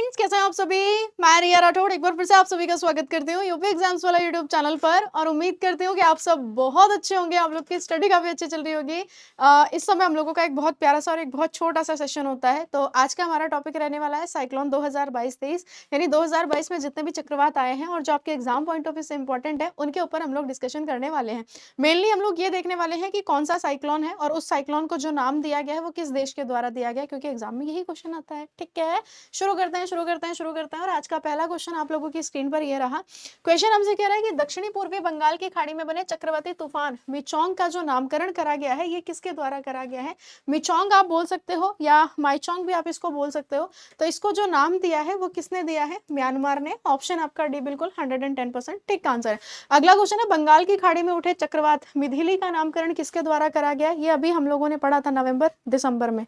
Friends, कैसे हैं आप सभी। मैं रिया राठौड़ एक बार फिर से आप सभी का स्वागत करती हूँ यूपी एग्जाम्स वाला यूट्यूब चैनल पर और उम्मीद करती हूँ कि आप सब बहुत अच्छे होंगे। आप लोग की स्टडी काफ़ी अच्छी चल रही होगी। इस समय हम लोगों का एक बहुत प्यारा सा और एक बहुत छोटा सा सेशन होता है। तो आज का हमारा टॉपिक रहने वाला है साइक्लोन 2022-23, यानी 2022 में जितने भी चक्रवात आए हैं और जो आपके एग्जाम पॉइंट ऑफ व्यू से इंपॉर्टेंट है उनके ऊपर हम लोग डिस्कशन करने वाले हैं। मेनली हम लोग ये देखने वाले हैं कि कौन सा साइक्लोन है और उस साइक्लोन को जो नाम दिया गया है वो किस देश के द्वारा दिया गया है, क्योंकि एग्जाम में यही क्वेश्चन आता है। ठीक है, शुरू करते हैं। और आज का पहला क्वेश्चन आप लोगों की स्क्रीन पर ये रहा। क्वेश्चन हमसे कह रहा है कि दक्षिणी पूर्वी बंगाल की खाड़ी में बने चक्रवाती तूफान मिचोंग का जो नामकरण करा गया है ये किसके द्वारा करा गया है। मिचोंग आप बोल सकते हो या माइचोंग भी आप इसको बोल सकते हो। तो इसको जो नाम दिया है वो किसने दिया है, म्यांमार ने। ऑप्शन आपका डी बिल्कुल 110% ठीक आंसर है। अगला क्वेश्चन है, बंगाल की खाड़ी में उठे चक्रवात मिथिली का नामकरण किसके द्वारा करा गया। ये अभी हम लोगों ने पढ़ा था नवंबर दिसंबर में।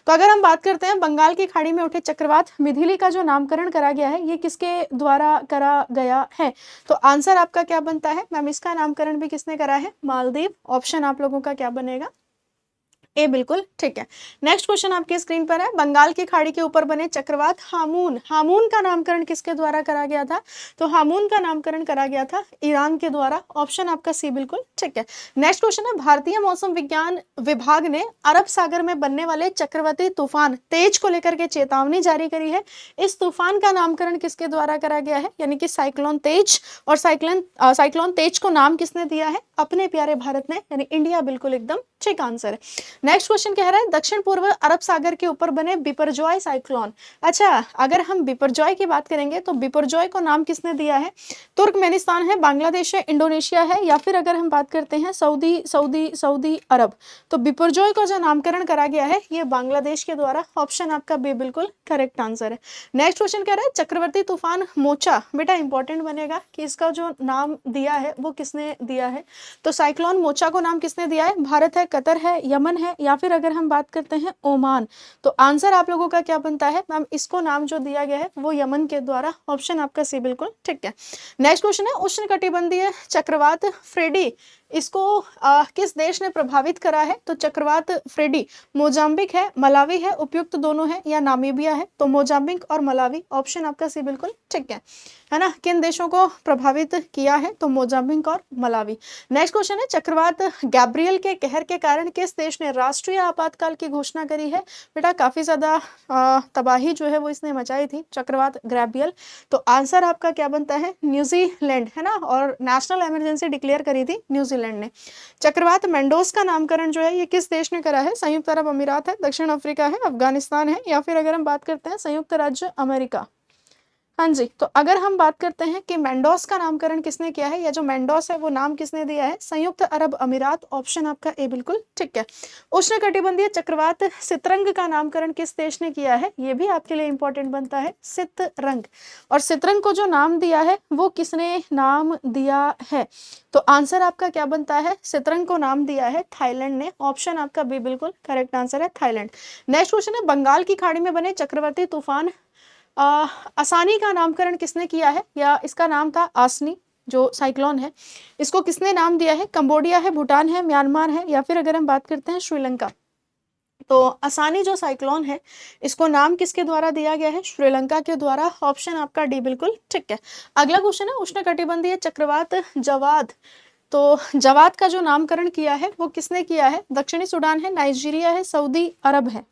तो अगर हम बात करते हैं बंगाल की खाड़ी में उठे चक्रवात मिथिली का जो नामकरण करा गया है ये किसके द्वारा करा गया है। तो आंसर आपका क्या बनता है मैम, इसका नामकरण भी किसने करा है, मालदीव। ऑप्शन आप लोगों का क्या बनेगा, ए बिल्कुल ठीक है। नेक्स्ट क्वेश्चन आपकी स्क्रीन पर है, बंगाल की खाड़ी के ऊपर बने चक्रवात हामून, हामून का नामकरण किसके द्वारा करा गया था। तो हामून का नामकरण करा गया था ईरान के द्वारा। ऑप्शन आपका सी बिल्कुल ठीक है। नेक्स्ट क्वेश्चन है, भारतीय मौसम विज्ञान विभाग ने अरब सागर में बनने वाले चक्रवाती तूफान तेज को लेकर के चेतावनी जारी करी है। इस तूफान का नामकरण किसके द्वारा करा गया है, यानी कि साइक्लोन तेज। और साइक्लोन तेज को नाम किसने दिया है, अपने प्यारे भारत ने, यानी इंडिया। बिल्कुल एकदम ठीक आंसर है। नेक्स्ट क्वेश्चन कह रहा है, दक्षिण पूर्व अरब सागर के ऊपर बने बिपरजॉय साइक्लोन। अच्छा, अगर हम बिपरजॉय की बात करेंगे तो बिपरजॉय को नाम किसने दिया है, तुर्कमेनिस्तान है, बांग्लादेश है, इंडोनेशिया है, या फिर अगर हम बात करते हैं सऊदी अरब। तो बिपरजॉय का जो नामकरण करा गया है ये बांग्लादेश के द्वारा। ऑप्शन आपका बी बिल्कुल करेक्ट आंसर है। नेक्स्ट क्वेश्चन कह रहा है, चक्रवर्ती तूफान मोचा, बेटा इंपॉर्टेंट बनेगा कि इसका जो नाम दिया है वो किसने दिया है। तो साइक्लोन मोचा को नाम किसने दिया है, भारत है, कतर है, यमन है, या फिर अगर हम बात करते हैं ओमान। तो आंसर आप लोगों का क्या बनता है मैम, इसको नाम जो दिया गया है वो यमन के द्वारा। ऑप्शन आपका सी बिल्कुल ठीक है। नेक्स्ट क्वेश्चन है, उष्णकटिबंधीय चक्रवात फ्रेडी, इसको किस देश ने प्रभावित करा है। तो चक्रवात फ्रेडी मोजाम्बिक है, मलावी है, उपयुक्त दोनों है, या नामीबिया है। तो मोजाम्बिक और मलावी। ऑप्शन आपका सी बिल्कुल ठीक है ना। किन देशों को प्रभावित किया है, तो मोजाम्बिक और मलावी। नेक्स्ट क्वेश्चन है, चक्रवात गैब्रियल के कहर के कारण किस देश ने राष्ट्रीय आपातकाल की घोषणा करी है। बेटा काफी ज्यादा तबाही जो है वो इसने मचाई थी, चक्रवात गैब्रियल। तो आंसर आपका क्या बनता है, न्यूजीलैंड है ना, और नेशनल इमरजेंसी डिक्लेयर करी थी न्यूजीलैंड ने। चक्रवात मेंडोस का नामकरण जो है ये किस देश ने करा है, संयुक्त अरब अमीरात है, दक्षिण अफ्रीका है, अफगानिस्तान है, या फिर अगर हम बात करते हैं संयुक्त राज्य अमेरिका। हाँ जी, तो अगर हम बात करते हैं कि मेंडोस का नामकरण किसने किया है, या जो मेंडोस है वो नाम किसने दिया है, संयुक्त अरब अमीरात। ऑप्शन आपका ए बिल्कुल ठीक है। उष्णकटिबंधीय चक्रवात सितरंग का नामकरण किस देश ने किया है, ये भी आपके लिए इंपॉर्टेंट बनता है, सितरंग। और सितरंग को जो नाम दिया है वो किसने नाम दिया है। तो आंसर आपका क्या बनता है, सितरंग को नाम दिया है थाईलैंड ने। ऑप्शन आपका बी बिल्कुल करेक्ट आंसर है, थाईलैंड। नेक्स्ट क्वेश्चन है, बंगाल की खाड़ी में बने चक्रवाती तूफान आसानी का नामकरण किसने किया है, या इसका नाम था आसनी जो साइक्लोन है, इसको किसने नाम दिया है। कंबोडिया है, भूटान है, म्यांमार है, या फिर अगर हम बात करते हैं श्रीलंका। तो आसानी जो साइक्लोन है इसको नाम किसके द्वारा दिया गया है, श्रीलंका के द्वारा। ऑप्शन आपका डी बिल्कुल ठीक है। अगला क्वेश्चन है, उष्णकटिबंधीय चक्रवात जवाद, तो जवाद का जो नामकरण किया है वो किसने किया है, दक्षिणी सूडान है, नाइजीरिया है, सऊदी अरब है।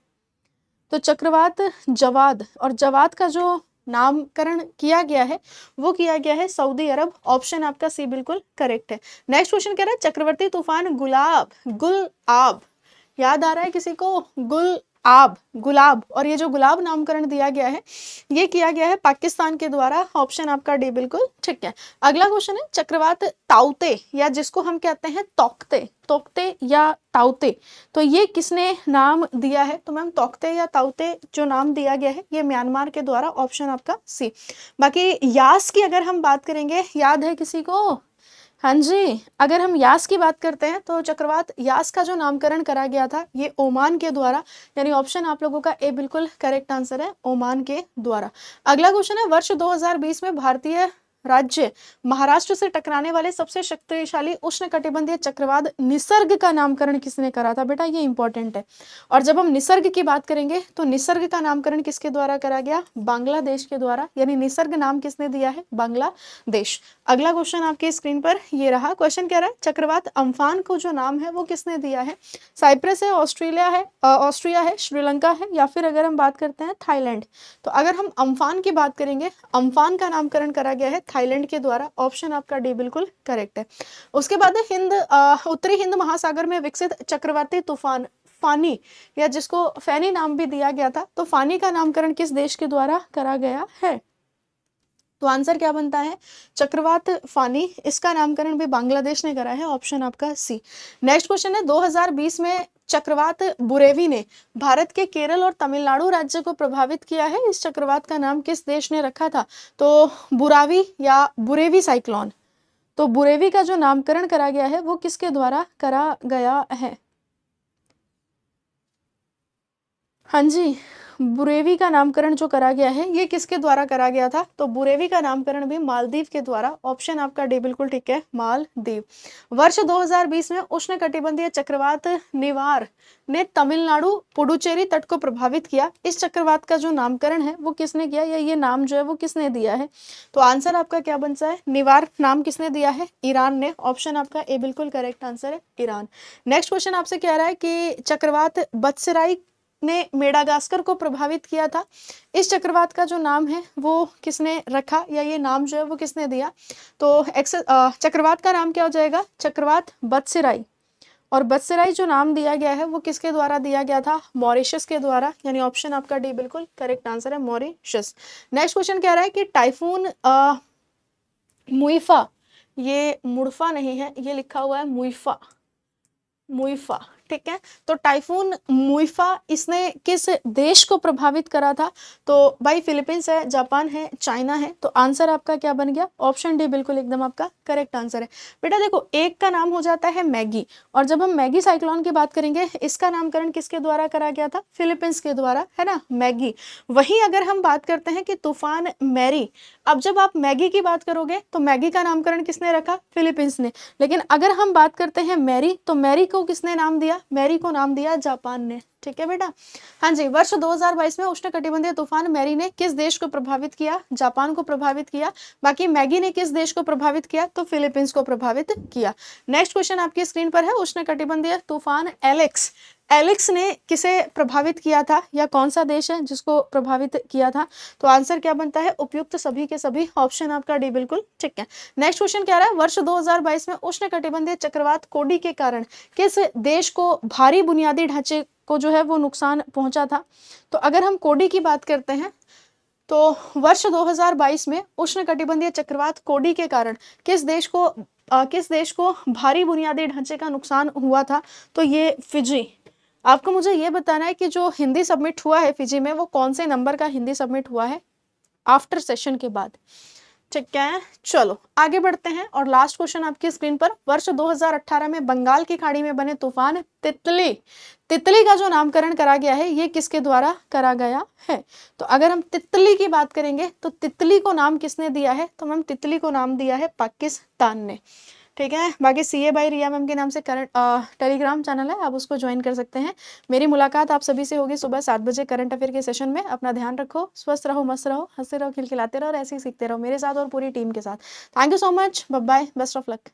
तो चक्रवात जवाद, और जवाद का जो नामकरण किया गया है वो किया गया है सऊदी अरब। ऑप्शन आपका सी बिल्कुल करेक्ट है। नेक्स्ट क्वेश्चन कह रहा है, चक्रवर्ती तूफान गुलाब, याद आ रहा है किसी को, गुलाब, और ये जो गुलाब नामकरण दिया गया है ये किया गया है पाकिस्तान के द्वारा। ऑप्शन आपका डी बिल्कुल ठीक है। अगला क्वेश्चन है, चक्रवात ताउते, या जिसको हम कहते हैं तोकते या ताउते, तो ये किसने नाम दिया है। तो मैम तोकते या ताउते जो नाम दिया गया है ये म्यांमार के द्वारा। ऑप्शन आपका सी। बाकी यास की अगर हम बात करेंगे, याद है किसी को, हाँ जी, अगर हम यास की बात करते हैं तो चक्रवात यास का जो नामकरण करा गया था ये ओमान के द्वारा, यानी ऑप्शन आप लोगों का ए बिल्कुल करेक्ट आंसर है, ओमान के द्वारा। अगला क्वेश्चन है, वर्ष 2020 में भारतीय राज्य महाराष्ट्र से टकराने वाले सबसे शक्तिशाली उष्णकटिबंधीय चक्रवात निसर्ग का नामकरण किसने करा था? बेटा ये इंपॉर्टेंट है। और जब हम निसर्ग की बात करेंगे तो निसर्ग का नामकरण किसके द्वारा करा गया? बांग्लादेश के द्वारा, यानी निसर्ग नाम किसने दिया है? बांग्लादेश। अगला क्वेश्चन आपकी स्क्रीन पर ये रहा। क्वेश्चन कह रहा है चक्रवात अम्फान को जो नाम है वो किसने दिया है? साइप्रस है, ऑस्ट्रिया है, श्रीलंका है, या फिर अगर हम बात करते हैं थाईलैंड। तो अगर हम अम्फान की बात करेंगे, अम्फान का नामकरण करा गया है थाईलैंड के द्वारा। ऑप्शन आपका डी बिल्कुल करेक्ट है। उसके बाद उत्तरी हिंद महासागर में विकसित चक्रवाती तूफान फानी, या जिसको फैनी नाम भी दिया गया था, तो फानी का नामकरण किस देश के द्वारा करा गया है? तो आंसर क्या बनता है? चक्रवात फानी, इसका नामकरण भी बांग्लादेश ने करा है। ऑप्शन आपका सी। नेक्स्ट क्वेश्चन है 2020 में चक्रवात बुरेवी ने भारत के केरल और तमिलनाडु राज्य को प्रभावित किया है। इस चक्रवात का नाम किस देश ने रखा था? तो बुरावी या बुरेवी साइक्लोन। तो बुरेवी का जो नामकरण करा गया है वो किसके द्वारा करा गया है? हाँ जी, बुरेवी का नामकरण जो करा गया है ये किसके द्वारा करा गया था? तो बुरेवी का नामकरण भी मालदीव के द्वारा। ऑप्शन आपका डी बिल्कुल ठीक है, मालदीव। वर्ष 2020 में उष्णकटिबंधीय चक्रवात निवार ने तमिलनाडु पुडुचेरी तट को प्रभावित किया। इस चक्रवात का जो नामकरण है वो किसने किया, या ये नाम जो है वो किसने दिया है? तो आंसर आपका क्या बनता है? निवार नाम किसने दिया है? ईरान ने। ऑप्शन आपका ए बिल्कुल करेक्ट आंसर है, ईरान। नेक्स्ट क्वेश्चन आपसे कह रहा है कि चक्रवात बत्सराई ने मेडागास्कर को प्रभावित किया था। इस चक्रवात का जो नाम है वो किसने रखा, या ये नाम जो है वो किसने दिया? तो चक्रवात का नाम क्या हो जाएगा? चक्रवात बत्सराई। और बत्सराई जो नाम दिया गया है वो किसके द्वारा दिया गया था? मॉरिशस के द्वारा, यानी ऑप्शन आपका डी बिल्कुल करेक्ट आंसर है, मॉरिशस। नेक्स्ट क्वेश्चन कह रहा है कि टाइफून मुइफा, ये मुड़फा नहीं है, ये लिखा हुआ है मुइफा, मुइफा, ठीक है। तो टाइफून मुइफा इसने किस देश को प्रभावित करा था? तो भाई फिलीपींस है, जापान है, चाइना है। तो आंसर आपका क्या बन गया? ऑप्शन डी बिल्कुल एकदम आपका करेक्ट आंसर है। बेटा देखो, एक का नाम हो जाता है मैगी, और जब हम मैगी साइक्लोन की बात करेंगे, इसका नामकरण किसके द्वारा करा गया था? फिलीपींस के द्वारा, है ना, मैगी। वहीं अगर हम बात करते हैं कि तूफान मैरी, अब जब आप मैगी की बात करोगे तो मैगी का नामकरण किसने रखा? फिलीपींस ने। लेकिन अगर हम बात करते हैं मैरी, तो मैरी को किसने नाम दिया? मैरी को नाम दिया जापान ने, ठीक है बेटा। हाँ जी, वर्ष 2022 में उष्णकटिबंधीय तूफान मैरी ने किस देश को प्रभावित किया? जापान को प्रभावित किया। बाकी मैगी ने किस देश को प्रभावित किया? तो फिलीपींस को प्रभावित किया। नेक्स्ट क्वेश्चन आपकी स्क्रीन पर है, उष्णकटिबंधीय तूफान एलेक्स, एलेक्स ने किसे प्रभावित किया था, या कौन सा देश है जिसको प्रभावित किया था? तो आंसर क्या बनता है? उपयुक्त सभी के सभी। ऑप्शन आपका डी बिल्कुल ठीक है। नेक्स्ट क्वेश्चन क्या रहा है, वर्ष 2022 में उष्णकटिबंधीय चक्रवात कोडी के कारण किस देश को भारी बुनियादी ढांचे को जो है वो नुकसान पहुंचा था? तो अगर हम कोडी की बात करते हैं तो वर्ष 2022 में उष्णकटिबंधीय चक्रवात कोडी के कारण किस देश को भारी बुनियादी ढांचे का नुकसान हुआ था? तो ये फिजी। आपको मुझे ये बताना है कि जो हिंदी सबमिट हुआ है फिजी में, वो कौन से नंबर का हिंदी सबमिट हुआ है आफ्टर सेशन के बाद, ठीक है। चलो आगे बढ़ते हैं, और लास्ट क्वेश्चन आपकी स्क्रीन पर, वर्ष 2018 में बंगाल की खाड़ी में बने तूफान तितली, तितली का जो नामकरण करा गया है ये किसके द्वारा करा गया है? तो अगर हम तितली की बात करेंगे तो तितली को नाम किसने दिया है? तो मैम तितली को नाम दिया है पाकिस्तान ने, ठीक है। बाकी CA बाई रिया मैम के नाम से करंट टेलीग्राम चैनल है, आप उसको ज्वाइन कर सकते हैं। मेरी मुलाकात आप सभी से होगी सुबह 7 बजे करंट अफेयर के सेशन में। अपना ध्यान रखो, स्वस्थ रहो, मस्त रहो, हंसते रहो, खिलखिलाते रहो, और ऐसे ही सीखते रहो मेरे साथ और पूरी टीम के साथ। Thank you so much, bye bye, best of luck.